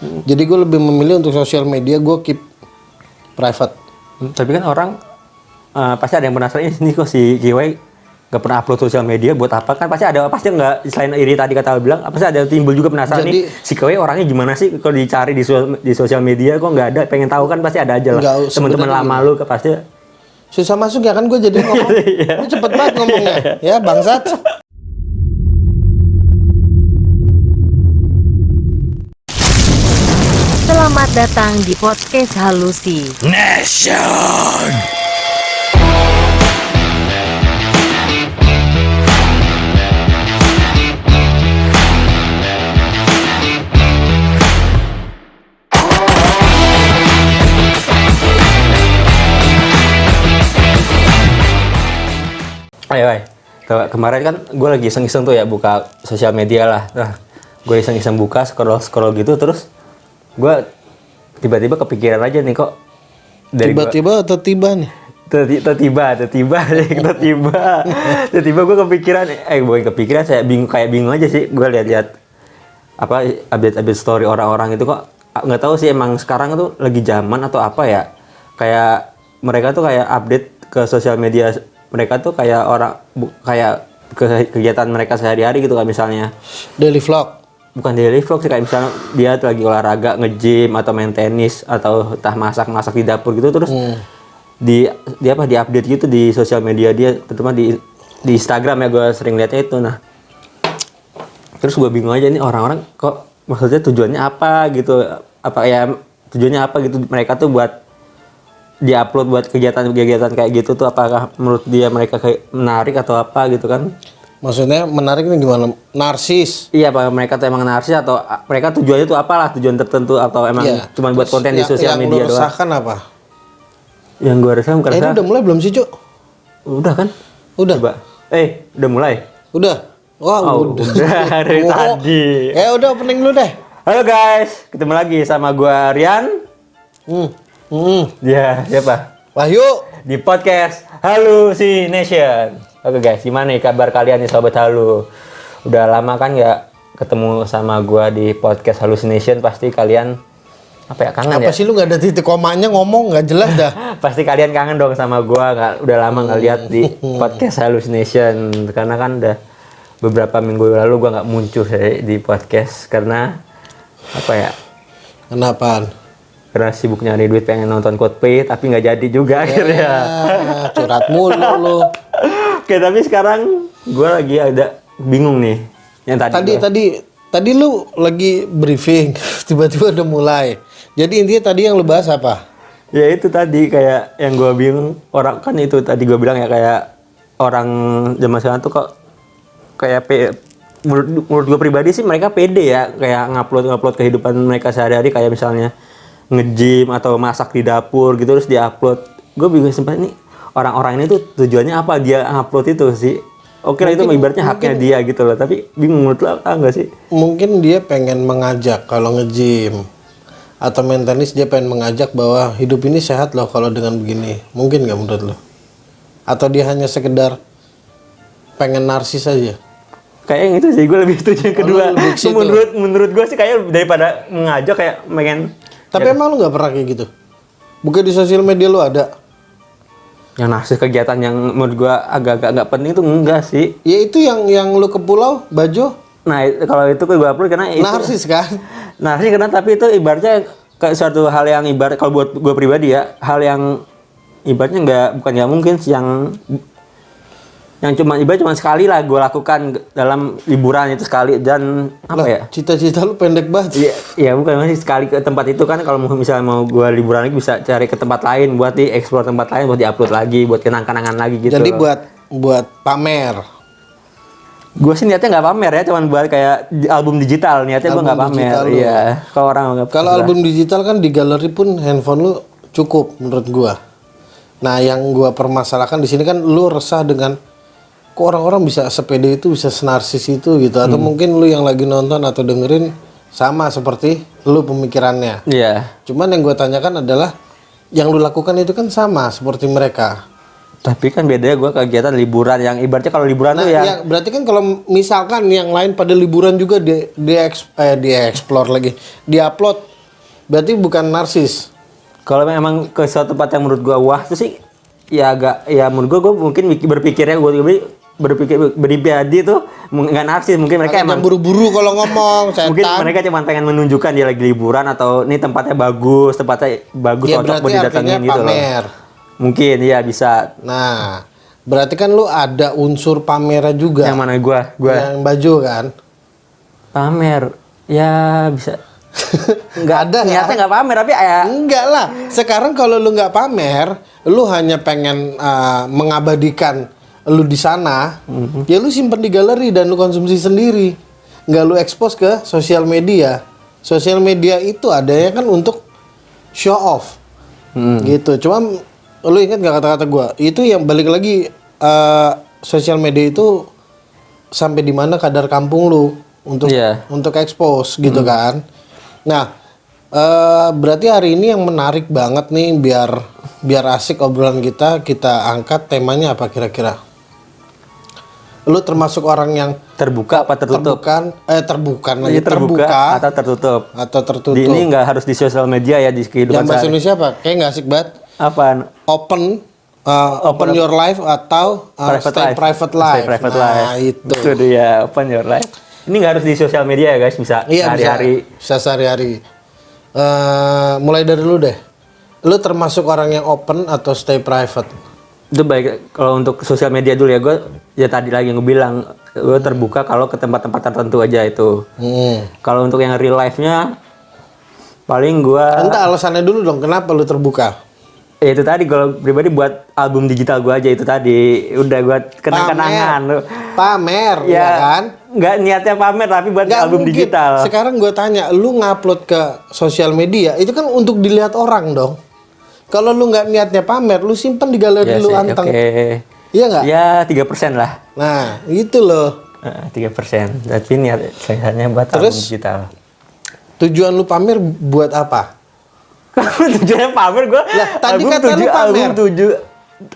Jadi gue lebih memilih untuk sosial media gue keep private. Tapi kan orang pasti ada yang penasaran ini kok si Kiwai nggak pernah upload sosial media buat apa kan pasti nggak selain iri tadi kata bilang pasti ada timbul juga penasaran nih si Kiwai orangnya gimana sih kalau dicari di sosial media kok nggak ada pengen tahu kan pasti ada aja lah teman-teman lama lu pasti susah masuk ya kan gue jadi ngomong lu cepet banget ngomongnya ya bangsat. Selamat datang di podcast Halusi Nation. Ayo, kemarin kan gue lagi iseng-iseng tuh ya buka sosial media lah. Nah, gue iseng-iseng buka scroll gitu terus gue tiba-tiba kepikiran aja nih kok dari tiba-tiba atau tiba nih? Tiba-tiba gue kepikiran bukan kepikiran saya bingung aja sih gue lihat apa update story orang-orang itu kok nggak tahu sih emang sekarang tuh lagi zaman atau apa ya kayak mereka tuh kayak update ke sosial media mereka tuh kayak kayak kegiatan mereka sehari-hari gitu kan misalnya daily vlog. Bukan daily vlog sih kayak misalnya dia tuh lagi olahraga nge-gym atau main tenis atau entah masak di dapur gitu terus di update gitu di sosial media dia terutama di Instagram ya gue sering lihatnya itu nah terus gue bingung aja nih orang-orang kok maksudnya tujuannya apa gitu tujuannya apa gitu mereka tuh buat di-upload buat kegiatan kayak gitu tuh apakah menurut dia mereka kayak menarik atau apa gitu kan. Maksudnya menarik nih gimana? Narsis? Iya, apa mereka tuh emang narsis atau mereka tujuannya tuh apalah tujuan tertentu atau emang cuma buat konten di sosial media doang? Yang lu resahkan apa? Yang gue resahkan bukan ini udah mulai belum sih, Cuk? Udah kan? Udah. Coba. Udah mulai? Udah. Wah, udah dari tadi. Udah opening dulu deh. Halo guys, ketemu lagi sama gue Rian. Ya, siapa? Wahyu. Di podcast Halusi Nation. Oke guys, gimana nih kabar kalian nih Sobat Halu? Udah lama kan nggak ketemu sama gua di podcast Hallucination, pasti kalian kangen ya? Apa sih lu nggak ada titik komanya ngomong nggak jelas dah. Pasti kalian kangen dong sama gua, udah lama nggak lihat di podcast Hallucination karena kan udah beberapa minggu lalu gua nggak muncul di podcast karena Kenapaan? Karena sibuk nyari duit pengen nonton Coldplay tapi nggak jadi juga akhirnya. Curhat mulu lu. Oke, tapi sekarang gue lagi ada bingung nih. Yang tadi lu lagi briefing, tiba-tiba udah mulai. Jadi intinya tadi yang lu bahas apa? Ya itu tadi kayak yang gue bingung orang kan itu tadi gue bilang ya kayak orang zaman sekarang tuh kok kayak menurut gue pribadi sih mereka pede ya kayak ngupload kehidupan mereka sehari-hari kayak misalnya nge-gym atau masak di dapur gitu terus diupload. Gue bingung sempat nih orang-orang ini tuh tujuannya apa dia upload itu sih? Oke lah itu ibaratnya haknya dia gitu loh, tapi bingung menurut lo enggak sih? Mungkin dia pengen mengajak kalau nge-gym atau main tenis dia pengen mengajak bahwa hidup ini sehat loh kalau dengan begini. Mungkin nggak menurut lo? Atau dia hanya sekedar pengen narsis aja? Kayak yang itu sih gue lebih setuju yang kedua. Menurut gue sih kayak daripada mengajak kayak pengen. Tapi emang lu nggak pernah kayak gitu? Bukan di sosial media lu ada? Yang narsis kegiatan yang menurut gua agak-agak nggak penting itu enggak sih. Ya itu yang lu ke pulau Bajo. Nah kalau itu gua upload karena itu narsis kan? Narsis karena tapi itu ibaratnya kayak suatu hal yang ibarat kalau buat gua pribadi ya hal yang ibaratnya bukan mungkin sih yang cuma sekali lah gua lakukan dalam liburan itu sekali dan cita-cita lu pendek banget. Iya bukan masih sekali ke tempat itu kan kalau misalnya mau gua liburan lagi bisa cari ke tempat lain buat explore tempat lain buat diupload lagi buat kenang-kenangan lagi gitu. Jadi buat pamer. Gue sih niatnya nggak pamer ya, cuman buat kayak album digital niatnya gue nggak pamer. Iya. Kalau album digital kan di galeri pun handphone lu cukup menurut gua. Nah yang gua permasalahkan di sini kan lu resah dengan kok orang-orang bisa sepede itu bisa senarsis itu gitu atau mungkin lu yang lagi nonton atau dengerin sama seperti lu pemikirannya. Iya. Cuman yang gue tanyakan adalah yang lu lakukan itu kan sama seperti mereka. Tapi kan bedanya gue kegiatan liburan yang ibaratnya kalau liburan tuh ya berarti kan kalau misalkan yang lain pada liburan juga di explore lagi, di upload Berarti bukan narsis. Kalau memang ke suatu tempat yang menurut gua wah itu sih ya agak ya menurut gua mungkin berpikirnya gua berpikir berpribadi tuh nggak narsis, mungkin mereka Makanya emang buru-buru kalau ngomong, mungkin setan. mereka cuma pengen menunjukkan dia lagi liburan atau ini tempatnya bagus Ya, cocok buat berarti didatengin artinya gitu loh. pamer. Mungkin ya bisa. Nah, berarti kan lu ada unsur pamernya juga. Yang mana gua Yang baju kan? pamer ya bisa. Nggak ada ya? Niatnya nggak pamer tapi ya Enggak lah. Sekarang kalau lu nggak pamer, lu hanya pengen mengabadikan lu di sana, ya lu simpen di galeri dan lu konsumsi sendiri. Nggak lu expose ke sosial media. Sosial media itu adanya kan untuk show off. Gitu. Cuma lu ingat nggak kata-kata gua? Itu yang balik lagi sosial media itu sampai di mana kadar kampung lu untuk Iya. untuk expose gitu kan. Nah, berarti hari ini yang menarik banget nih biar asik obrolan kita angkat temanya apa kira-kira? Lu termasuk orang yang terbuka apa tertutup? terbukan lagi Iya, terbuka atau tertutup. atau tertutup. Di ini nggak harus di sosial media ya, di kehidupan Yang bahasa sehari. Indonesia apa? Kayak nggak asik banget. Apaan? Open your life atau stay private life. Stay private Nah, life. itu. dia open your life. Ini nggak harus di sosial media ya guys, bisa Iya, sehari-hari. bisa sehari-hari. Mulai dari lu deh. Lu termasuk orang yang open atau stay private? Itu baik kalau untuk sosial media dulu ya, gue ya tadi lagi yang gue bilang gue terbuka kalau ke tempat-tempat tertentu aja itu. Kalau untuk yang real life-nya paling gue Entah alasannya dulu dong, kenapa lu terbuka? ya itu tadi kalau pribadi buat album digital gue aja itu tadi udah gue kenang-kenangan. Pamer, ya Ya kan? nggak niatnya pamer tapi buat Nggak album mungkin. digital. Sekarang gue tanya, lu ngupload ke sosial media, itu kan untuk dilihat orang dong. Kalau lu nggak niatnya pamer, lu simpen di galeri Ya lu sih, anteng. oke. Iya nggak? Ya 3% lah. Nah, itu loh. 3%. Tapi niat saya buat album Terus? digital. Tujuan lu pamer buat apa? Tujuannya pamer gue. Lah, tadi kata lu pamer.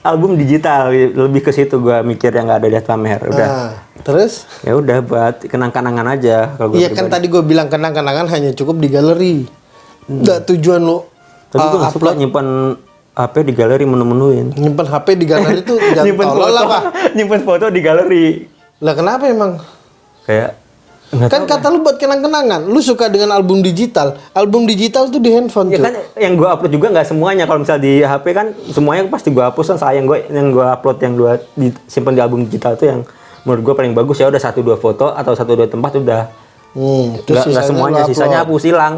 Album digital lebih ke situ gue mikir yang nggak ada lihat pamer udah. Nah, terus? Ya udah buat kenang-kenangan aja kalau gue. Iya kan tadi gue bilang kenang-kenangan hanya cukup di galeri. Nggak tujuan lu Tapi gue nggak suka nyimpan HP di galeri menu-menuin. nyimpen HP di galeri tuh jangan Nyimpen tolol foto, apa? nyimpen foto di galeri. Lah kenapa emang? Kayak nggak Kan kata lu buat kenang-kenangan. Lu suka dengan album digital. Album digital tuh di handphone ya tuh. kan yang gue upload juga nggak semuanya. Kalau misalnya di HP kan semuanya pasti gue hapus kan, sayang gue yang gue upload yang gue disimpan di album digital tuh yang menurut gue paling bagus ya udah 1-2 foto atau 1-2 tempat udah. Terus Nggak semuanya, lu upload. sisanya hapus hilang.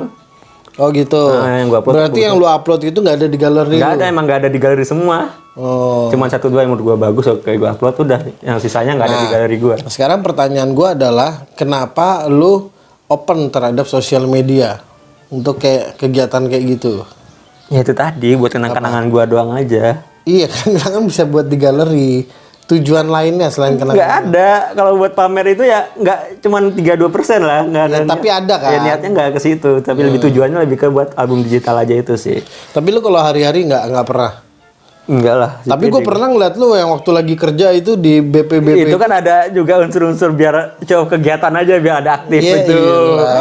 Oh gitu. Nah, yang gua upload Berarti yang lu upload itu nggak ada di galeri Nggak lu? ada, emang nggak ada di galeri semua. Oh. Cuman 1-2 yang menurut gue bagus oke gue upload udah. Yang sisanya nggak ada di galeri gue. Sekarang pertanyaan gua adalah kenapa lu open terhadap sosial media untuk kayak kegiatan kayak gitu? Ya itu tadi buat kenang-kenangan gue doang aja. Iya kan bisa buat di galeri. Tujuan lainnya selain Nggak kenang-kenangan. ada. Kalau buat pamer itu ya nggak cuman 3-2% lah. Nggak ada. Ya, tapi ada kan? Ya niatnya nggak ke situ. Tapi lebih tujuannya lebih ke buat album digital aja itu sih. Tapi lu kalau hari-hari nggak pernah. Enggak lah. Tapi gue pernah ngeliat lu yang waktu lagi kerja itu di BPBP. Itu kan ada juga unsur-unsur biar coba kegiatan aja biar ada aktif Iya, itu.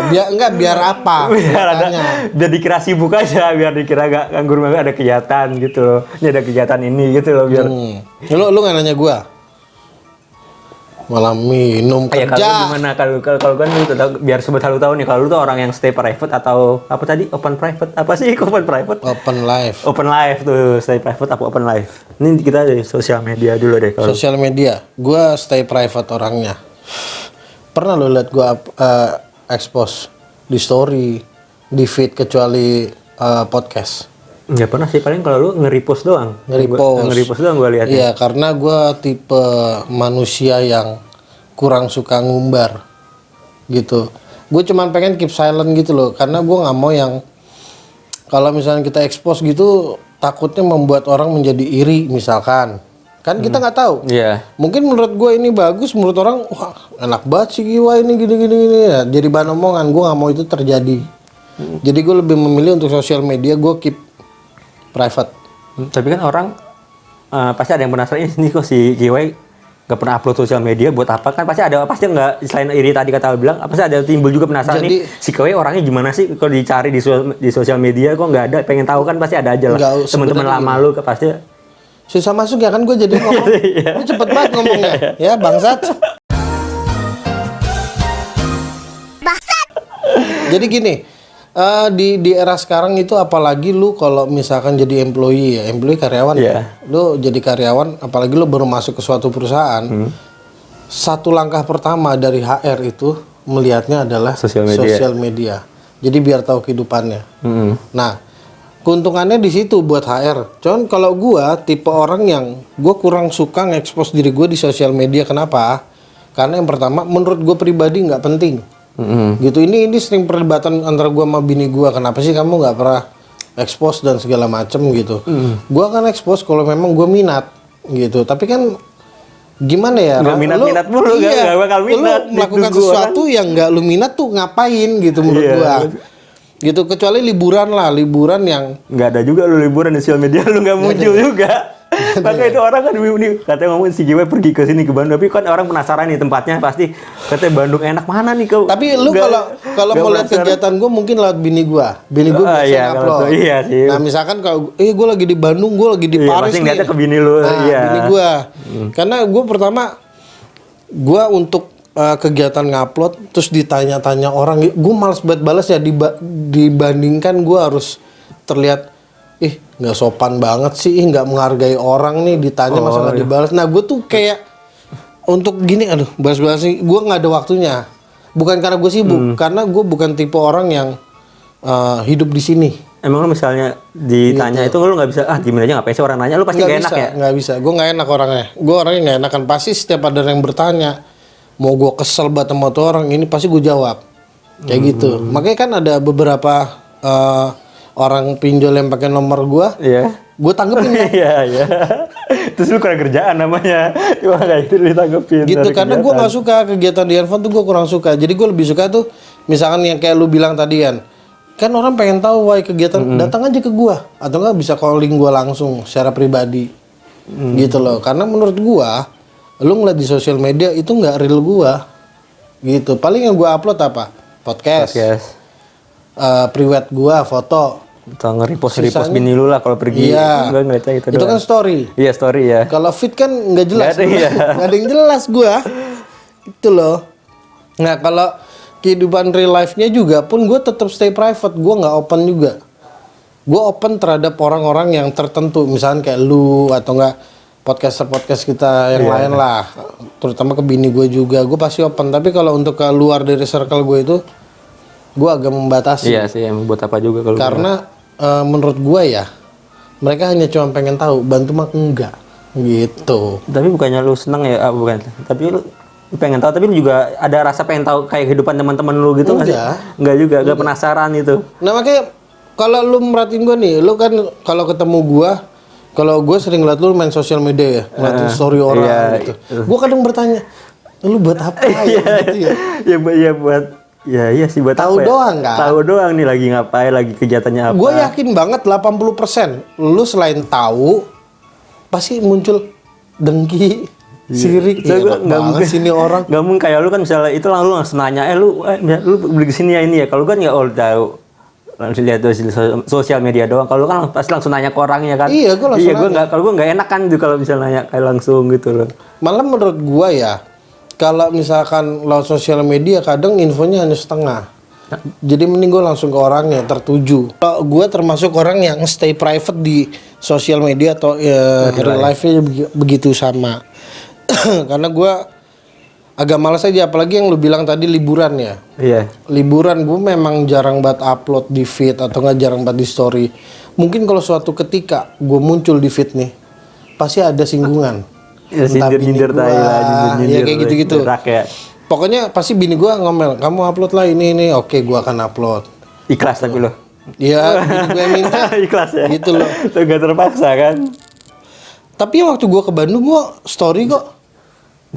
iya. Biar apa? Biar ada, Makanya. biar dikira sibuk aja, biar dikira gak nganggur banget ada kegiatan gitu loh. Ini ada kegiatan ini gitu loh biar. Lu nggak nanya gua? Malah minum Ya kalau kerja. gimana kalau kan lu tahu biar sobat halu tahu nih kalau lu tuh orang yang stay private atau apa tadi open private apa sih open private Open live. open live tuh stay private apa open live ini kita dari sosial media dulu deh kalau Sosial media, gua stay private orangnya. Pernah lo liat gua expose di story, di feed kecuali podcast. nggak pernah sih paling kalau lu nge-repost doang nge-repost doang gue lihat Iya, karena gua tipe manusia yang kurang suka ngumbar gitu. Gue cuman pengen keep silent gitu loh, karena gua nggak mau yang kalau misalnya kita expose gitu takutnya membuat orang menjadi iri misalkan. Kan kita nggak tahu. iya Mungkin menurut gue ini bagus, menurut orang wah enak banget sih Giwa ini gini. Ya, jadi bahan omongan, gue nggak mau itu terjadi. Jadi gue lebih memilih untuk sosial media gue keep private. tapi kan orang pasti ada yang penasaran ini kok si Giwai nggak pernah upload sosial media buat apa kan pasti nggak selain iri tadi kata lu bilang pasti ada timbul juga penasaran Jadi- nih si Kowe orangnya gimana sih kalau dicari di sosial media kok nggak ada pengen tahu kan pasti ada aja lah Nggak, teman-teman sebenarnya lama lu pasti susah masuk ya kan gue jadi ngomong. Lu cepet banget ngomongnya. Ya bangsat. Jadi gini, di era sekarang itu apalagi lu kalau misalkan jadi employee karyawan, Iya. lu jadi karyawan, apalagi lu baru masuk ke suatu perusahaan, satu langkah pertama dari HR itu melihatnya adalah Sosial media. sosial media. Jadi biar tahu kehidupannya. Nah, keuntungannya di situ buat HR. Cuman kalau gua tipe orang yang gua kurang suka nge-expose diri gua di sosial media. Kenapa? Karena yang pertama menurut gua pribadi nggak penting. Gitu. Ini sering perdebatan antara gua sama bini gua. Kenapa sih kamu nggak pernah expose dan segala macem gitu? Gua akan expose kalau memang gua minat gitu. Tapi kan gimana ya? Nggak minat-minat mulu, nggak bakal minat. Lu melakukan Di gua sesuatu yang nggak lu minat tuh ngapain gitu menurut Iya. gua. Gitu, kecuali liburan yang nggak ada juga lu liburan di sosial media lu nggak muncul juga. Maka itu orang kan ini katanya ngomong si Jiwa pergi ke sini ke Bandung tapi kan orang penasaran nih tempatnya pasti katanya Bandung enak mana nih kau. tapi lu kalau mau lihat kegiatan gue mungkin lewat bini gue Oh, biasanya iya, kalau upload. tuh, iya sih. Nah misalkan kalau gue lagi di Bandung, gue lagi di Iya, Paris pasti nih, ngeliatnya ke bini lu, nah, iya. bini gue karena gue pertama gue untuk kegiatan ngupload terus ditanya-tanya orang, gue males banget balas ya dibandingkan gue harus terlihat nggak sopan banget sih, nggak menghargai orang nih ditanya masa nggak dibalas. Nah gue tuh kayak untuk gini, balas-balas gue nggak ada waktunya. Bukan karena gue sibuk, karena gue bukan tipe orang yang hidup di sini. Emang lu misalnya ditanya itu lu nggak bisa gimana aja ngapain sih orang nanya lu pasti nggak enak ya? Nggak bisa, gue nggak enak orangnya. Gue orangnya nggak enakan. Pasti setiap ada yang bertanya, mau gue kesel banget sama tuh orang ini pasti gue jawab. Kayak gitu. Makanya kan ada beberapa orang pinjol yang pakai nomor gue, gue tanggepin ya. Iya. Terus lu kurang kerjaan namanya. Cuma kayak itu ditanggepin. Gitu, karena gue nggak suka kegiatan di handphone tuh, gue kurang suka. Jadi gue lebih suka tuh misalkan yang kayak lu bilang tadi kan orang pengen tahu why kegiatan, datang aja ke gue atau nggak bisa calling gue langsung secara pribadi gitu loh. Karena menurut gue lu ngeliat di sosial media itu nggak real gue gitu. Paling yang gue upload apa, podcast. Priwet gue, foto. Atau nge-repost bini lu lah kalau pergi. Iya. Gue ngeliatnya itu Itu doang. kan story. Iya story ya. Kalau feed kan nggak jelas. Nggak ada, iya. Nggak ada yang jelas gue. Itu loh. Nah kalau kehidupan real life-nya juga pun gue tetap stay private. Gue nggak open juga. Gue open terhadap orang-orang yang tertentu. Misalnya kayak lu atau enggak podcaster kita yang lain lah. Terutama ke bini gue juga. Gue pasti open. Tapi kalau untuk keluar dari circle gue itu, gue agak membatasi. Iya sih, emang buat apa juga kalau Karena menurut gue ya, mereka hanya cuma pengen tahu, bantu mah enggak gitu. Tapi bukannya lu seneng ya? Bukan. Tapi lu pengen tahu, tapi lu juga ada rasa pengen tahu kayak kehidupan teman-teman lu gitu nggak sih? Enggak juga, enggak penasaran itu. Nah makanya kalau lu merhatiin gue nih, lu kan kalau ketemu gue, kalau gue sering liat lu main sosial media ya, ngeliatin story orang gitu. Gue kadang bertanya, lu buat apa ya gitu ya? Iya buat. Iya sih buat Tahu apa ya? doang kan? Tahu doang nih lagi ngapain, lagi kegiatannya apa. Gue yakin banget 80% lu selain tahu pasti muncul dengki, sirik. Saya Ya, nggak mungkin sini orang. Nggak mungkin kayak lu kan misalnya itu lu langsung nanya, lu beli kesini ya ini ya. Kalau kan nggak tahu langsung lihat di sosial media doang. Kalau lu kan pasti langsung nanya ke orangnya kan. Iya, gue langsung gue nggak, kalau gue nggak enak kan kalau misalnya nanya kayak langsung gitu loh. Malah menurut gue ya, kalau misalkan lewat sosial media kadang infonya hanya setengah. Jadi mending gue langsung ke orangnya, tertuju. Kalau gue termasuk orang yang stay private di sosial media atau real life-nya begitu sama. Karena gue agak malas aja, apalagi yang lu bilang tadi liburan ya. Iya. Liburan gue memang jarang banget upload di feed atau nggak jarang banget di story. Mungkin kalau suatu ketika gue muncul di feed nih, pasti ada singgungan. Ya, sindir-sindir tai lah, ya kayak gitu-gitu. Ya. Pokoknya pasti bini gue ngomel, kamu upload lah ini, oke gue akan upload. Ikhlas tapi lo. Iya, bini gue minta. Ikhlas ya. Gitu loh. Lo gak terpaksa kan? Tapi waktu gue ke Bandung gue story kok.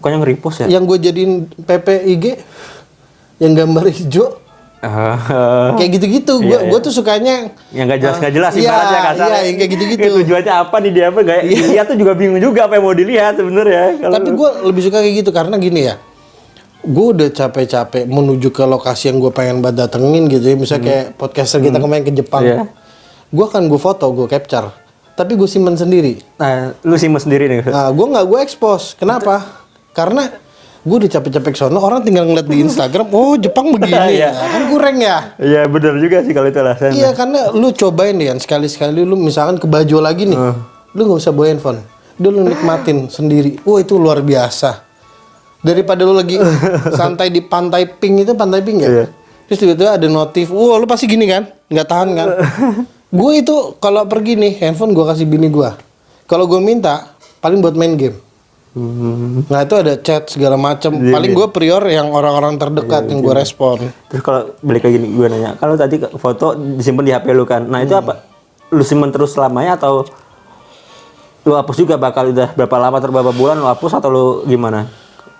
Bukannya nge-repost ya? Yang gue jadiin PPIG, yang gambar hijau, Kayak gitu-gitu. Gue tuh sukanya yang nggak jelas iya, ibaratnya kasar. Iya, yang kayak gitu-gitu. Tujuannya apa nih dia apa? Dilihat tuh juga bingung juga apa yang mau dilihat sebenarnya. Tapi gue lebih suka kayak gitu karena gini ya. Gue udah capek-capek menuju ke lokasi yang gue pengen banget datengin gitu ya. Misalnya kayak podcaster kita kemarin ke Jepang. Iya. Gue foto, gue capture. Tapi gue simpen sendiri. Nah, lu simpen sendiri nih. Nah, gue expose. Kenapa? Karena gue udah capek-capek sono, orang tinggal ngeliat di Instagram, oh Jepang begini ya. Kan kurang ya. Iya, benar juga sih kalau itu alasannya. Iya, karena lu cobain deh kan, sekali-sekali lu misalkan ke Bajo lagi nih. Lu nggak usah bawa handphone. Udah lu nikmatin sendiri. Wah, itu luar biasa. Daripada lu lagi santai di pantai Pink itu, pantai Pink ya. Iya. Terus tiba-tiba ada notif, wah lu pasti gini kan, nggak tahan kan. Gue itu kalau pergi nih, handphone gue kasih bini gue. Kalau gue minta, paling buat main game. Nah itu ada chat segala macam. Paling gue prior yang orang-orang terdekat yang gue respon. Terus kalau balik lagi gue nanya, kalau tadi foto disimpan di HP lu kan, nah itu apa? Lu simpen terus selamanya atau lu hapus juga bakal udah berapa lama atau berapa bulan lu hapus atau lu gimana?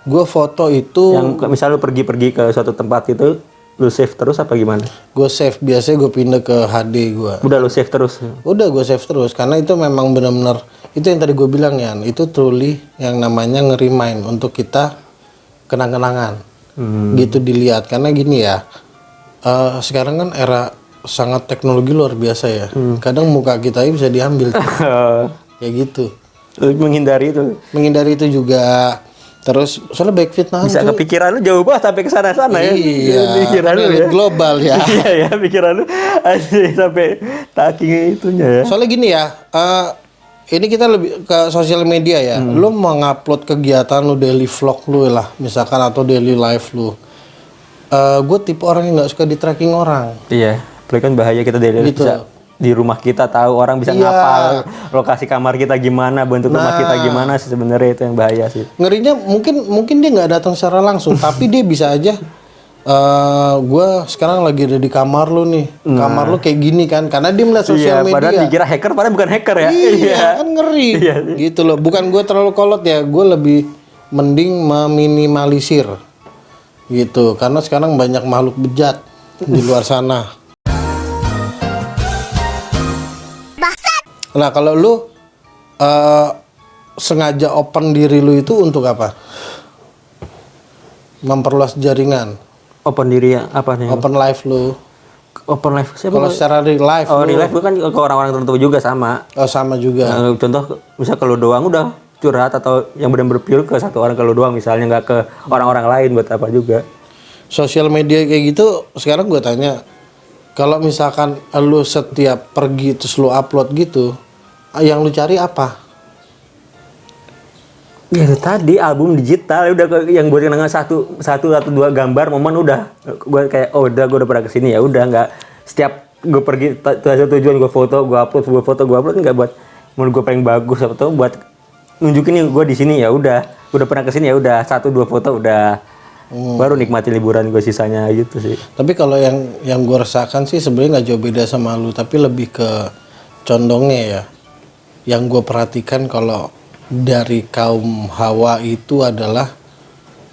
Gue foto itu Yang misalnya lu pergi ke suatu tempat itu, lu save terus apa gimana? gue save, biasanya gue pindah ke HD gue. Udah lu save terus? Udah gue save terus karena itu memang benar-benar itu yang tadi gue bilang ya, itu truly yang namanya nge-remind untuk kita kenang-kenangan. Gitu dilihat karena gini ya. Sekarang kan era sangat teknologi luar biasa ya. Kadang muka kita bisa diambil. Kayak gitu. Lu menghindari itu? Menghindari itu juga. Terus soalnya back fitnah Bisa kepikiran lu jauh banget sampai ke sana-sana ya. Iya, Pikiran lu ya. global ya. Iya ya, pikiran lu asli sampai taking itunya ya. Soalnya gini ya, ini kita lebih ke sosial media ya. Lu mengupload kegiatan lu, daily vlog lu lah, misalkan atau daily life lu. Gue tipe orang yang nggak suka di tracking orang. Iya, apalagi kan bahaya kita dari Gitu. bisa di rumah kita tahu orang bisa Iya. ngapal lokasi kamar kita gimana, bentuk rumah kita gimana sih sebenarnya itu yang bahaya sih. Ngerinya mungkin dia nggak datang secara langsung, tapi dia bisa aja. Gue sekarang lagi ada di kamar lu nih, kamar lu kayak gini kan, karena dia melihat sosial Iya, media. padahal dikira hacker, padahal bukan hacker ya. Iya, kan ngeri. Gitu loh. Bukan gue terlalu kolot ya, gue lebih mending meminimalisir. Gitu, karena sekarang banyak makhluk bejat di luar sana. Nah, kalau lu sengaja open diri lu itu untuk apa? Memperluas jaringan. Open diri ya, apa nih? Open life lu. Open live siapa? Kalau secara real life Oh, lu. real life gue kan ke orang-orang tertentu juga sama. Oh, sama juga. Contoh, misal kalau doang udah curhat atau yang benar-benar pure ke satu orang kalau doang misalnya nggak ke orang-orang lain buat apa juga. Sosial media kayak gitu, sekarang gue tanya, kalau misalkan lu setiap pergi terus lu upload gitu, yang lu cari apa? Ya itu tadi album digital udah yang buat kenangan satu atau dua gambar momen udah gue kayak gue udah pernah kesini ya udah nggak setiap gue pergi tujuan gue foto gue upload nggak buat menurut gue paling bagus atau buat nunjukin nih gue di sini ya udah pernah kesini ya udah 1-2 foto udah baru nikmati liburan gue sisanya gitu sih. Tapi kalau yang gue rasakan sih sebenarnya nggak jauh beda sama lu, tapi lebih ke condongnya ya. Yang gue perhatikan kalau dari kaum Hawa itu adalah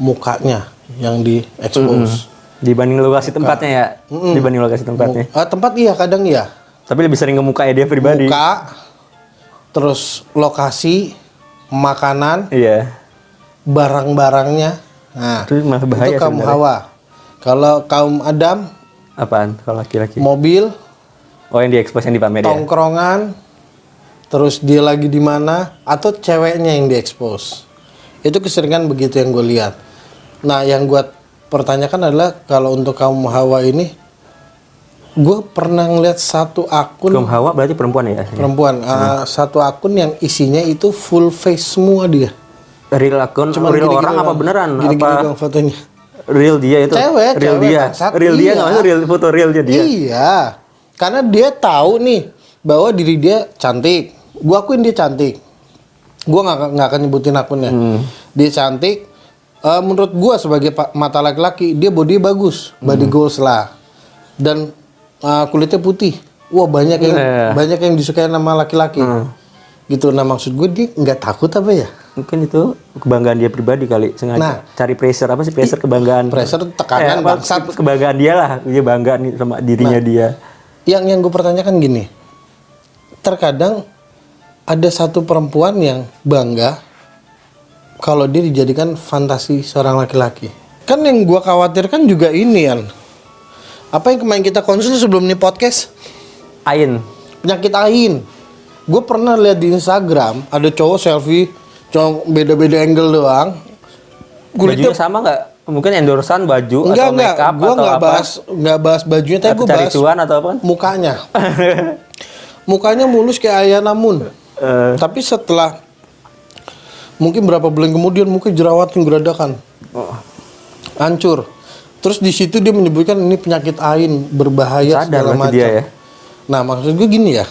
mukanya yang di-expose. Dibanding lokasi tempatnya ya, dibanding lokasi tempatnya. Tempat iya, kadang iya. Tapi lebih sering ke mukanya dia pribadi. Muka, terus lokasi, makanan, Iya. barang-barangnya. Nah, Itu malah bahaya itu kaum sebenarnya. Hawa. Kalau kaum Adam, Apaan kalau laki-laki? mobil, Oh yang diekspos yang dipamer ya? tongkrongan, terus dia lagi di mana, atau ceweknya yang diekspos. Itu keseringan begitu yang gue lihat. Nah, yang gue pertanyakan adalah kalau untuk kaum Hawa ini, gue pernah ngeliat satu akun Kaum Hawa berarti perempuan ya? perempuan, satu akun yang isinya itu full face semua dia. Real akun, Cuman real gini-gini orang apa doang. beneran? Gini-gini Apa doang fotonya. real dia itu? Cewek, real cewek, dia. bangsat. Real dia Iya. nggak maksud real foto real dia. Iya, karena dia tahu nih bahwa diri dia cantik. Gua akuin dia cantik. Gua nggak akan nyebutin akunnya. Dia cantik. Menurut gua sebagai mata laki-laki, dia body bagus, body goals lah. Dan kulitnya putih. Wah banyak yang disukai sama laki-laki. Gitu. Nah maksud gue dia nggak takut apa ya? mungkin itu kebanggaan dia pribadi kali, sengaja Nah. cari pressure apa sih, pressure kebanggaan, Pressure, tekanan, apa, bangsat. kebanggaan dia lah, dia bangga nih sama dirinya dia. Yang gue pertanyakan gini, terkadang ada satu perempuan yang bangga kalau dia dijadikan fantasi seorang laki-laki. Kan yang gue khawatirkan juga ini kan, apa yang kemarin kita konsul sebelum nih podcast, Ain, penyakit AIN. Gue pernah lihat di Instagram ada cowok selfie, cowok beda-beda angle doang. bajunya sama nggak? Mungkin endorsean baju enggak, atau make up gue atau apa? nggak bahas bajunya, tapi Atau gue cari bahas cuan atau apa? mukanya. Mukanya mulus kayak Ayah Namun. Tapi setelah mungkin berapa bulan kemudian muka jerawatnya geradakan, hancur. Terus di situ dia menyebutkan ini penyakit AIN berbahaya Sadar segala berarti macam. dia ya. Nah maksud gue gini ya,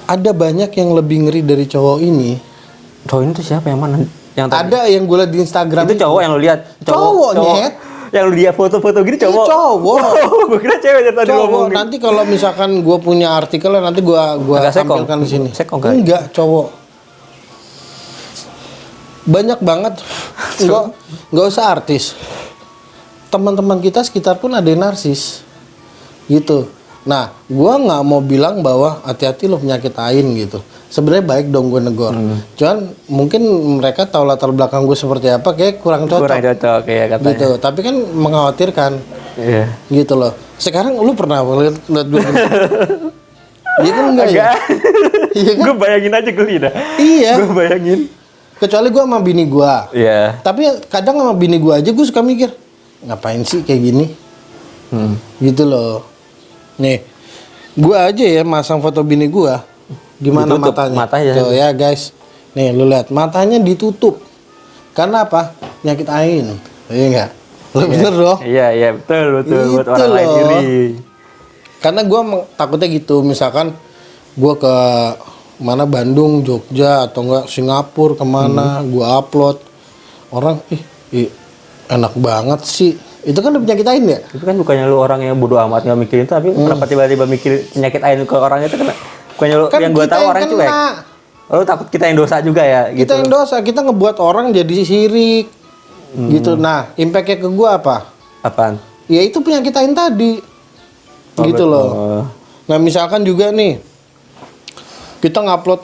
ada banyak yang lebih ngeri dari cowok ini. Cowok ini tuh siapa yang mana? Yang tadi? Ada yang gue liat di Instagram Itu cowok yang lu lihat? Cowok, Nyet. Yang lu lihat foto-foto gini cowok? Iya, cowok. Gue kira cewek dari tadi cowok. ngomong. Nanti kalau misalkan gue punya artikelnya nanti gue Agak sekong. tampilkan di sini. Sekong kali. Enggak, cowok. Banyak banget. Nggak usah artis. Teman-teman kita sekitar pun ada yang narsis. Gitu. Nah, gue nggak mau bilang bahwa hati-hati lo penyakit AIN gitu. Sebenarnya baik dong gue negor. Cuman mungkin mereka tahu latar belakang gue seperti apa, kayak kurang cocok. Kurang cocok ya katanya. Gitu. Tapi kan mengkhawatirkan. Iya. Gitu loh. Sekarang lu pernah lihat gue gini? Iya kan enggak ya? Iya kan? Gue bayangin aja geli dah. Iya. Gue bayangin. Kecuali gue sama bini gue. Iya. Tapi kadang sama bini gue aja gue suka mikir, ngapain sih kayak gini? Gitu loh. Nih, gue aja ya masang foto bini gue. Gimana Ditutup matanya? matanya. Tuh ya guys. Nih lu lihat matanya ditutup. Karena apa? Penyakit AIN. Iya enggak? Lu bener dong. Iya betul buat Itu orang lain loh. iri. Karena gue takutnya gitu, misalkan gue ke mana Bandung, Jogja atau enggak Singapura kemana, gue upload orang, ih enak banget sih. Itu kan udah penyakit AIN ya? Itu kan bukannya lu orang yang bodoh amat nggak mikirin itu, tapi kenapa tiba-tiba mikir penyakit AIN ke orang itu kan? Bukannya lu Kan yang gue kita tahu yang orang kena. cuek. Lu takut kita yang dosa juga ya? Kita gitu. yang dosa, kita ngebuat orang jadi sirik. Gitu. Nah, impact-nya ke gue apa? Apaan? Ya itu penyakit AIN tadi. Gitu loh. Nah, misalkan juga nih, kita ngupload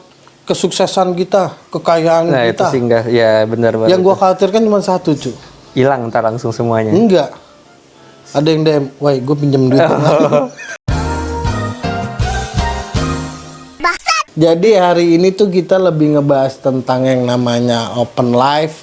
kesuksesan kita, kekayaan Nah itu kita. sih enggak, ya benar banget. Yang gue khawatirkan cuma satu, cu. Hilang ntar langsung semuanya. Enggak. Ada yang DM, woi gue pinjam duit. Jadi hari ini tuh kita lebih ngebahas tentang yang namanya open live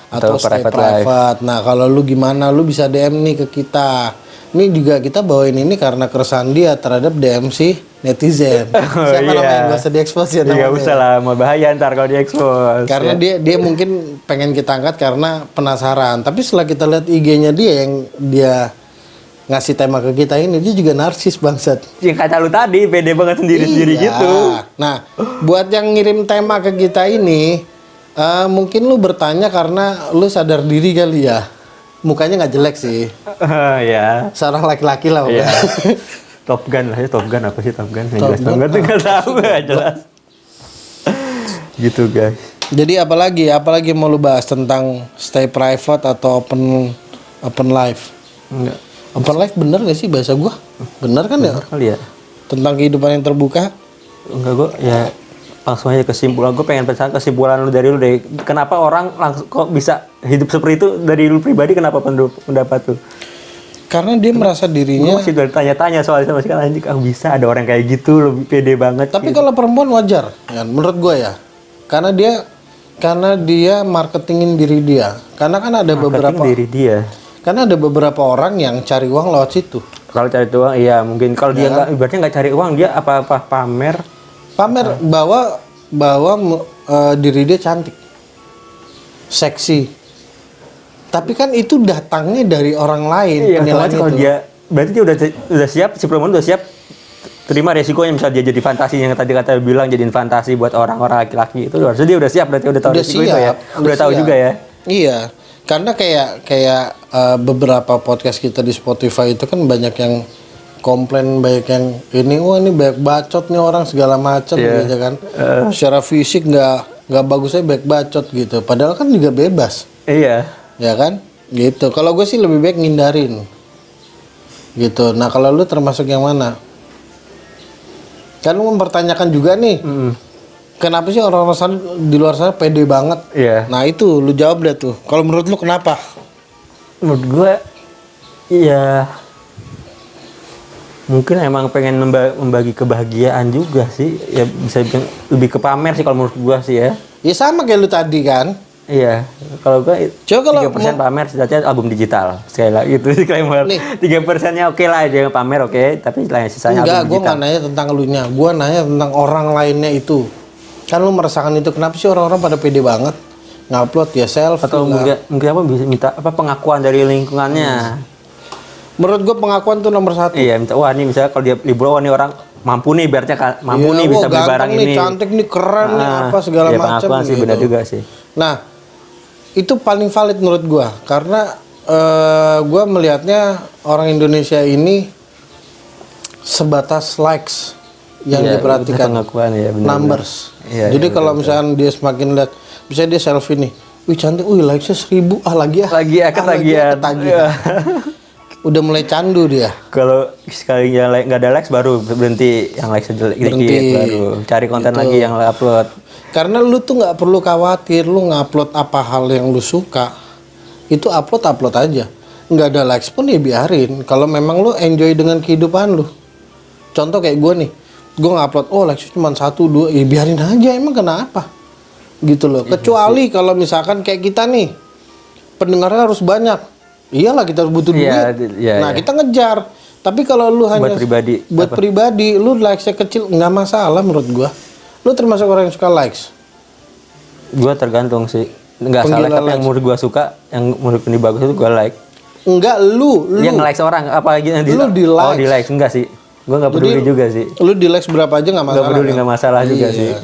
atau stay private. Nah kalau lu gimana, lu bisa DM nih ke kita. Ini juga kita bawain ini karena keresahan dia terhadap DM si netizen. Siapa namanya? Gak usah diekspos ya namanya. Iya usah lah, mau bahaya ntar kalau diekspos. Karena dia mungkin pengen kita angkat karena penasaran. Tapi setelah kita lihat IG-nya dia yang dia ngasih tema ke kita ini, dia juga narsis bangsat. Yang kata lu tadi, pede banget sendiri-sendiri Iya. gitu. Nah, buat yang ngirim tema ke kita ini, mungkin lu bertanya karena lu sadar diri kali ya. Mukanya nggak jelek sih. Ya. Seorang laki-laki lah Iya. pokoknya. Top Gun lah ya, Top Gun apa sih Top Gun? Yang Top jelas Gun. Top Gun tuh nggak tahu, nggak jelas. Gitu guys. Jadi apalagi mau lu bahas tentang stay private atau open live? Enggak. Open live bener gak sih bahasa gua? Bener kan ya? Kali ya. Tentang kehidupan yang terbuka? Enggak, gue ya langsung aja kesimpulan. Gue pengen pesan kesimpulan lu dari lu deh. Kenapa orang langsung kok bisa hidup seperti itu dari lu pribadi? Kenapa pendapat tuh? Karena dia merasa Gue dirinya. masih udah tanya-tanya soalnya sama sekarang anjing, bisa ada orang kayak gitu lebih pede banget. Tapi gitu. kalau perempuan wajar, ya, menurut gue ya. Karena dia marketingin diri dia. Karena kan ada beberapa. diri dia. Karena ada beberapa orang yang cari uang lewat situ. Kalau cari uang, iya mungkin. Kalau dia nggak, ibaratnya nggak cari uang, dia apa-apa pamer. Pamer bahwa diri dia cantik, seksi. Tapi kan itu datangnya dari orang lain. Iya, penilaian kalau itu. dia berarti dia udah siap, si perempuan udah siap terima resikonya, misal dia jadi fantasi yang tadi kata bilang jadiin fantasi buat orang-orang laki-laki itu harusnya dia udah siap, berarti udah tahu Udah resiko itu siap, ya. Udah tahu siap. juga ya. Iya, karena kayak beberapa podcast kita di Spotify itu kan banyak yang komplain, banyak yang ini banyak bacot nih orang segala macam Iya. gitu kan. Secara fisik nggak nggak bagusnya baik bacot gitu. Padahal kan juga bebas, Iya. ya kan? Gitu. Kalau gue sih lebih baik ngindarin. Gitu. Nah kalau lu termasuk yang mana? Kan lu mempertanyakan juga nih. Kenapa sih orang-orang sana, di luar sana pede banget? Iya. Nah itu lu jawab deh tuh. Kalau menurut lu kenapa? Menurut gue, iya. Mungkin emang pengen membagi kebahagiaan juga sih. Ya bisa bilang lebih ke pamer sih kalau menurut gue sih ya. Ya sama kayak lu tadi kan. Iya. Kalau gue Coba kalau 3% pamer setidaknya album digital. Sekali lagi itu disclaimer. Nih. 3%-nya oke lah dia pamer oke, tapi sisanya Enggak, album gue digital. nggak nanya tentang elunya. Gue nanya tentang orang lainnya itu. Kan lu merasakan itu. Kenapa sih orang-orang pada pede banget? Ngupload ya selfie Atau lah. mungkin apa bisa minta apa pengakuan dari lingkungannya. Menurut gue pengakuan tuh nomor 1. Iya, minta wah nih misalnya kalau dia libur wah nih orang mampu nih ibaratnya mampu nih bisa beli barang nih, ini. cantik nih, keren nih, Ah, apa segala iya, macam pengakuan sih gitu. benar juga sih. Nah, itu paling valid menurut gue. Karena gue melihatnya orang Indonesia ini sebatas likes yang Iya, diperhatikan. pengakuan ya benar. Numbers. Iya, Jadi iya, kalau misalkan dia semakin lihat, bisa dia selfie nih, wih cantik, wih likesnya 1000, lagi ya. Lagi ya ketagihan. ketagihan. Udah mulai candu dia. Kalau sekali nggak ada likes baru berhenti yang likes jelek Berhenti. dikit baru cari konten Gitu. lagi yang upload. Karena lu tuh nggak perlu khawatir, lu ngupload apa hal yang lu suka, itu upload aja. Nggak ada likes pun ya biarin. Kalau memang lu enjoy dengan kehidupan lu. Contoh kayak gue nih, gue ngupload, oh likes cuma 1, 2, ya biarin aja. Emang kenapa? Gitu loh. Kecuali kalau misalkan kayak kita nih, pendengarnya harus banyak. Iyalah kita harus butuh duit. Iya, Nah iya. kita ngejar. Tapi kalau lu hanya pribadi, buat pribadi, lu likesnya kecil nggak masalah menurut gua. Lu termasuk orang yang suka likes. Gua tergantung sih. Nggak salah Penggila tapi yang menurut gua suka, yang menurut ini bagus itu gua like. Enggak lu. Yang likes orang apalagi yang Lu di Oh, likes. di likes enggak sih. Gua nggak peduli juga sih. Lu di likes berapa aja nggak masalah. Nggak peduli kan? nggak masalah juga sih.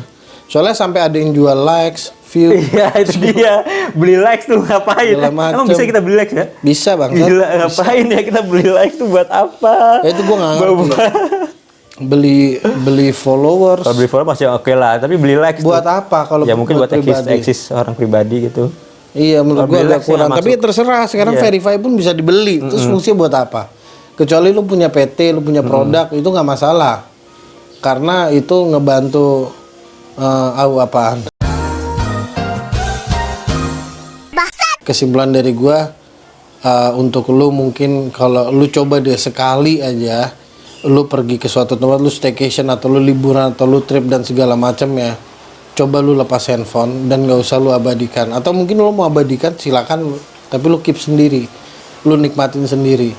Soalnya sampai ada yang jual likes, view, Iya itu dia. Beli likes tuh ngapain? Segala macem. Emang bisa kita beli likes ya? bisa bang. Gila ngapain ya kita beli likes tuh buat apa? Ya itu gua nggak ngerti. beli followers. Kalau beli follow masih oke lah, tapi beli likes Buat tuh. apa kalau Ya mungkin buat pribadi? eksis orang pribadi gitu. Iya menurut Kalau gua beli agak likes kurang. nggak Tapi masuk. terserah sekarang Iya. verify pun bisa dibeli. Terus fungsinya buat apa? Kecuali lu punya PT, lu punya produk itu nggak masalah. Karena itu ngebantu apaan? Kesimpulan dari gua untuk lu mungkin kalau lu coba deh sekali aja lu pergi ke suatu tempat, lu staycation atau lu liburan atau lu trip dan segala macam ya, coba lu lepas handphone dan nggak usah lu abadikan. Atau mungkin lu mau abadikan silakan, tapi lu keep sendiri, lu nikmatin sendiri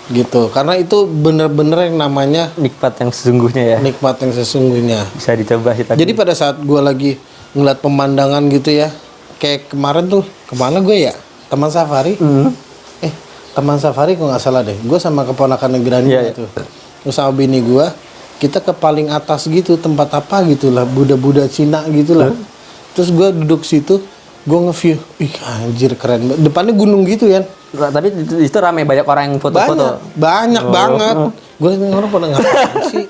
gitu. Karena itu bener-bener yang namanya Nikmat yang sesungguhnya ya. nikmat yang sesungguhnya. Bisa dicoba sih tadi. Jadi pada saat gue lagi ngeliat pemandangan gitu ya, kayak kemarin tuh kemana gue ya, Taman Safari. Taman Safari kok nggak salah deh. Gue sama keponakan Grani Iya, gitu. Terus sama bini gue, kita ke paling atas gitu, tempat apa gitu lah, Buddha Cina gitu lah. Terus gue duduk situ, gue nge-view, ih anjir keren banget. Depannya gunung gitu ya. Tapi itu ramai banyak orang yang foto-foto. Banyak banget. Gue liat orang pada ngapain sih.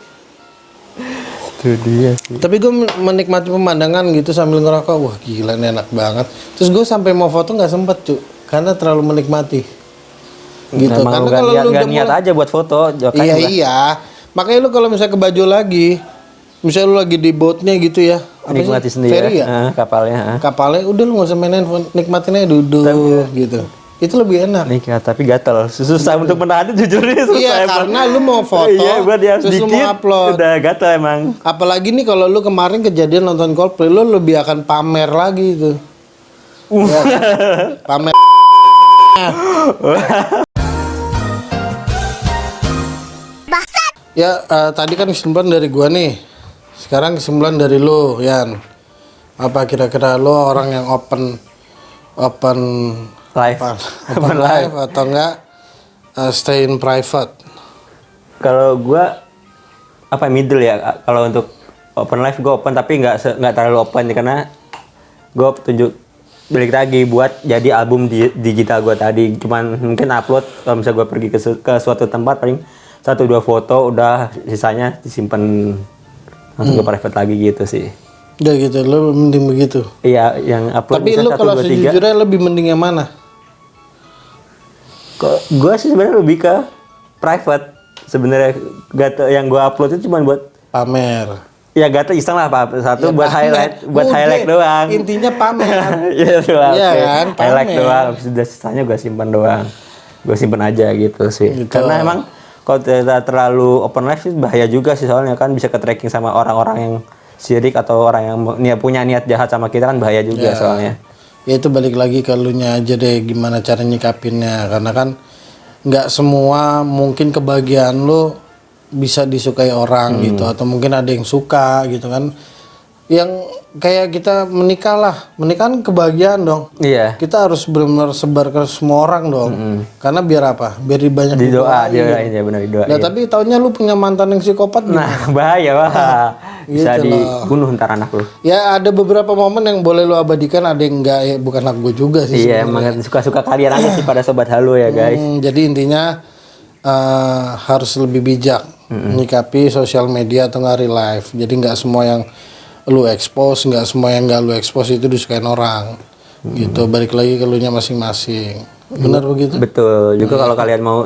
Itu dia sih. Tapi gue menikmati pemandangan gitu sambil ngerokok. Wah gila ini enak banget. Terus gue sampai mau foto nggak sempet cu, karena terlalu menikmati. Gitu. Nah, Karena gak kalau lu udah niat mulai, aja buat foto. iya. Makanya lu kalau misalnya ke Bajo lagi, misalnya lu lagi di boatnya gitu ya, apa Nikmati sih? sendiri Ferry ya? kapalnya. Kapalnya udah lu nggak usah main handphone, nikmatin aja duduk gitu. Itu lebih enak. Nikmat tapi gatel. Susah untuk menahan jujur nih susah. Iya, emang. karena lu mau foto, Iya, gua dia terus lu sedikit mau upload. udah gatel emang. Apalagi nih kalau lu kemarin kejadian nonton Coldplay, lu lebih akan pamer lagi itu. Ya, pamer. Ya, tadi kan kesimpulan dari gua nih. Sekarang kesimpulan dari lu, Yan. Apa kira-kira lu orang yang open Live. open live atau enggak stay in private? Kalau gua apa middle ya, kalau untuk open live gue open tapi nggak terlalu open ya, karena gue tunjuk balik lagi buat jadi album digital gue tadi, cuman mungkin upload kalau misalnya gue pergi ke suatu tempat paling 1-2 foto udah, sisanya disimpan langsung ke private lagi gitu sih. Udah gitu, lo mending begitu. Iya, yang upload Tapi bisa lu 1, kalau 2, 3. sejujurnya lebih mending yang mana? Kok gue sih sebenarnya lebih ke private. Sebenarnya yang gue upload itu cuma buat Pamer. ya gata iseng lah Pak. Satu Ya, buat pamer. highlight doang. Intinya pamer. Iya doang. Iya Oke. kan, Highlight pamer. doang. Habis itu sisanya gue simpan doang. Gue simpan aja gitu sih. Gitu. Karena emang kalau kita terlalu open live sih bahaya juga sih, soalnya kan bisa ke tracking sama orang-orang yang sirik atau orang yang punya niat jahat sama kita, kan bahaya juga Ya. soalnya. Ya itu balik lagi ke elunya aja deh gimana cara nyikapinnya, karena kan nggak semua mungkin kebahagiaan lo bisa disukai orang gitu, atau mungkin ada yang suka gitu kan. Yang kayak kita menikah kan kebahagiaan dong. Iya. Kita harus benar-benar sebar ke semua orang dong. Karena biar apa? Biar banyak Di doa, didoain. dia benar didoain. Nah, tapi taunya lu punya mantan yang psikopat gimana? Nah, bahaya Pak. Bisa Gitu loh. dibunuh ntar anak lu. Ya ada beberapa momen yang boleh lu abadikan, ada yang enggak, ya bukan hak gue juga sih. Iya, emang suka-suka kalian aja sih pada sobat Halo ya, guys. Jadi intinya harus lebih bijak menyikapi sosial media atau nggak real life. Jadi nggak semua yang lu expose, nggak semua yang nggak lu expose itu disukain orang. Gitu, balik lagi ke elunya masing-masing. Benar begitu? Betul. Juga kalau kalian mau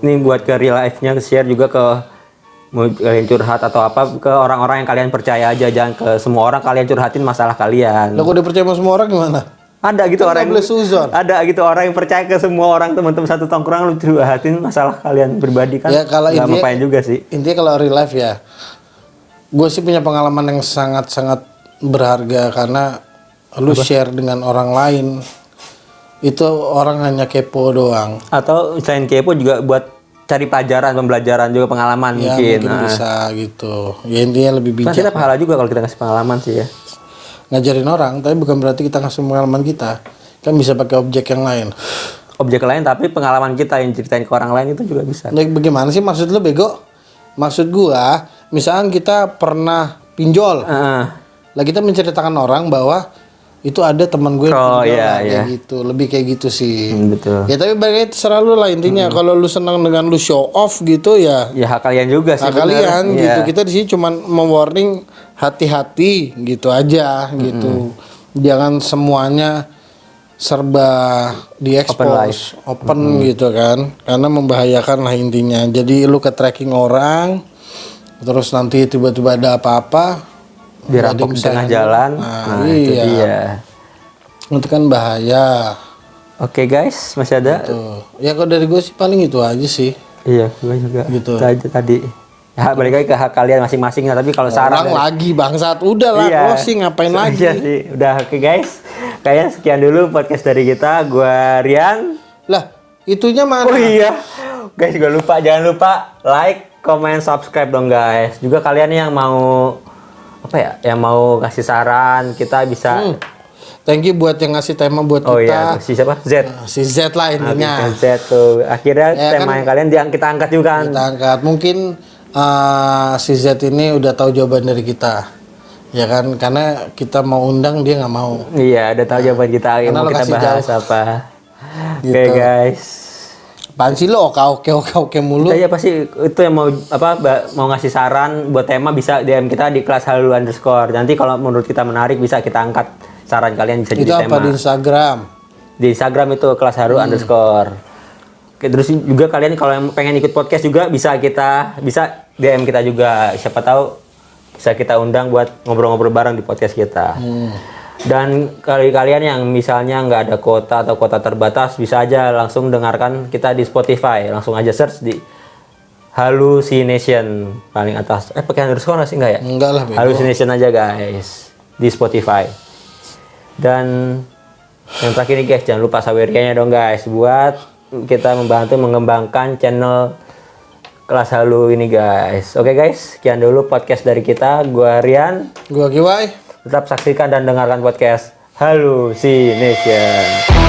nih buat ke real life-nya, share juga ke mau kalian curhat atau apa ke orang-orang yang kalian percaya aja, jangan ke semua orang kalian curhatin masalah kalian. Lo udah percaya sama semua orang gimana? Ada gitu Kan orang nggak boleh suzon. ada gitu orang yang percaya ke semua orang, teman-teman satu tongkrongan lu curhatin masalah kalian pribadi kan. Ya kalau nggak intinya ngapain juga sih. Intinya kalau real life ya, gue sih punya pengalaman yang sangat-sangat berharga karena lu share dengan orang lain, itu orang hanya kepo doang. Atau selain kepo juga buat cari pelajaran, pembelajaran juga, pengalaman Ya mungkin. mungkin bisa gitu. Ya intinya lebih Kan bijak. kita pahala juga kalau kita ngasih pengalaman sih ya. Ngajarin orang, tapi bukan berarti kita ngasih pengalaman kita. Kan bisa pakai objek yang lain. Objek lain tapi pengalaman kita yang ceritain ke orang lain itu juga bisa. Nah, bagaimana sih maksud lu bego? Maksud gua, misalkan kita pernah pinjol. Heeh. Lah kita menceritakan orang bahwa itu ada teman gue yang Oh, pinjol iya, lah, kayak iya. gitu. Lebih kayak gitu sih. Betul. Ya tapi bagaimana terserah lu lah intinya. Kalau lu senang dengan lu show off gitu ya Ya hak kalian juga sih. hak bener. kalian Iya. gitu. Kita di sini cuman mewarning hati-hati gitu aja gitu. Jangan semuanya serba diekspos, open gitu kan. Karena membahayakan lah intinya. Jadi lu ke tracking orang terus nanti tiba-tiba ada apa-apa Dirampok di tengah jalan. Nah, Itu iya. dia. Itu kan bahaya. Oke guys, masih ada? Tuh. Ya kalau dari gue sih paling itu aja sih. Iya, gue juga. Gitu. Itu aja tadi. Ya, balik lagi ke hak kalian masing-masing. Nah, tapi kalau saran Orang lagi bangsat. Udah lah closing ngapain lagi. Iya sih. Udah oke guys. Kayaknya sekian dulu podcast dari kita. Gua Rian. Lah, itunya mana? Oh iya. Guys, jangan lupa like, comment, subscribe dong guys. Juga kalian yang mau apa ya? Yang mau kasih saran, kita bisa Thank you buat yang ngasih tema buat Oh kita. iya, si siapa? Z. Si Z lah intinya. Z tuh. Akhirnya Ya tema kan? yang kalian kita angkat juga kan. Kita angkat. Mungkin si Z ini udah tahu jawaban dari kita. Ya kan? Karena kita mau undang dia nggak mau. Iya, udah tahu jawaban kita yang Karena mau lo kita kasih bahas jauh. apa. Gitu. Oke guys. Apaan sih lo oke mulu? Kita aja pasti itu yang mau mau ngasih saran buat tema bisa DM kita di kelas halu _ Nanti kalau menurut kita menarik bisa kita angkat saran kalian bisa Itu jadi apa tema. di Instagram? Di Instagram itu kelas halu _ Oke, terus juga kalian kalau yang pengen ikut podcast juga bisa DM kita juga. Siapa tahu bisa kita undang buat ngobrol-ngobrol bareng di podcast kita. Dan kalian yang misalnya nggak ada kuota atau kuota terbatas bisa aja langsung dengarkan kita di Spotify. Langsung aja search di Hallucination paling atas. Pakai underscore nggak sih nggak ya? Enggak lah, bego. Hallucination aja guys di Spotify. Dan yang terakhir nih guys, jangan lupa saweria-nya dong guys buat kita membantu mengembangkan channel Kelas Halu ini guys. Oke guys, sekian dulu podcast dari kita. Gua Rian. Gua Kiwai. Tetap saksikan dan dengarkan podcast Hallucination.